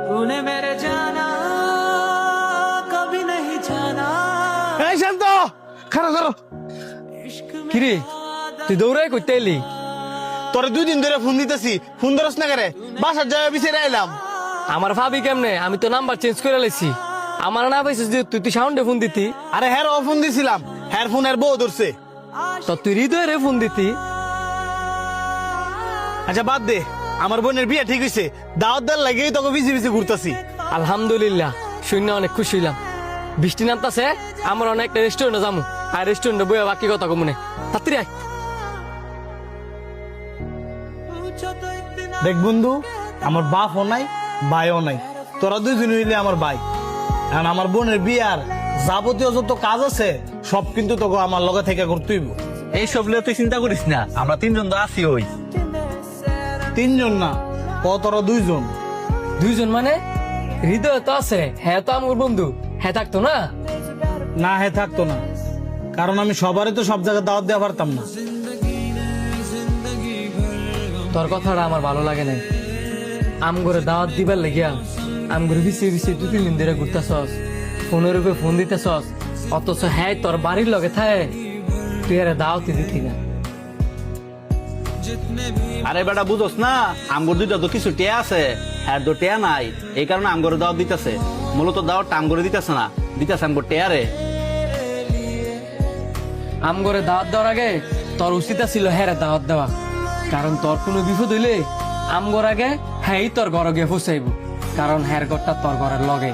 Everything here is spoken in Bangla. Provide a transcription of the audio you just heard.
तूने मेरे जाना कभी नहीं जाना এই শান্ত খারো খারো কিরে তুই দৌড়াই করতে এলি? তোরে 2 দিন ধরে ফোন দিতেছি, ফোন ধরস না করে। বাসার জায়গা বিচারে আইলাম। আমার ভাবি কেমনে? আমি তো নাম্বার চেঞ্জ করে লাইছি। আমার না পাইছিস যে তুই সাউন্ডে ফোন দিতি। আরে হ্যাঁ ও ফোন দিছিলাম, হ্যাঁ ফোন এর বউ ধরছে। তো তুই হৃদয়ের ফোন দিতি। আচ্ছা বাদ দে, আমার বোনের বিয়ে ঠিক হইছে, দাওয়াত দেওয়ার লাগেই তোকে বিজি বিজি ঘুরতাছি। আলহামদুলিল্লাহ, শুনে অনেক খুশি হইলাম। বৃষ্টি নামতাছে, আমরা অনেকটা রেস্টুরেন্টে যাবো। আর রেস্টুরেন্টে বইয়া বাকি কথা কমনে তাড়াতাড়ি আয়। দেখ বন্ধু, আমার বাপও নাই ভাইও নাই, তোরা 2 জন হইলে আমার ভাই। এখন আমার বোনের বিয়ার যাবতীয় যত কাজ আছে সব কিন্তু তোকে আমার লগে থেকে করতেইব। এইসব নিয়ে তুই চিন্তা করিস না, আমরা 3 জন তো আছি। ওই 3 জন না, তোরা 2 জন। 2 জন মানে? হৃদয় তো আছে, হ্যাঁ তো আমার বন্ধু, হ্যাঁ থাকতো না? না হ্যাঁ থাকতো না, কারণ আমি সবারই তো সব জায়গায় দাওয়াত দেওয়া পারতাম না। তোর কথাটা আমার ভালো লাগে নাই। আমগরে দাওয়াত দিবার লাগিয়া আমগরে বিছিয়ে 2-3 দিন ধরে ঘুরতেছস, ফোনের উপরে ফোন দিতেছস, অথচ হ্যাঁ তোর বাড়ির লগে থাকে, তুই আরে দাওয়াতই দিতি না। আরে বেটা বুঝোস না, আমগর দুইটা তো কিছু টেয়া আছে, হ্যাঁ তো টেয়া নাই, এই কারণে আমগরে দাওয়াত দিতেছে। মূলত দাওয়াতটা আমগরে দিতেছে না, দিতেছে আমগর টেয়া রে। আমগরে দাওয়াত দেওয়ার আগে তোর উচিত ছিল হ্যাঁ দাওয়াত দেওয়া, কারণ তোর কোনো বিপদ হইলে আমগর আগে হ্যাঁ তোর ঘরে গিয়ে ফুসাইব, কারণ হ্যার ঘরটা তোর ঘরের লগে।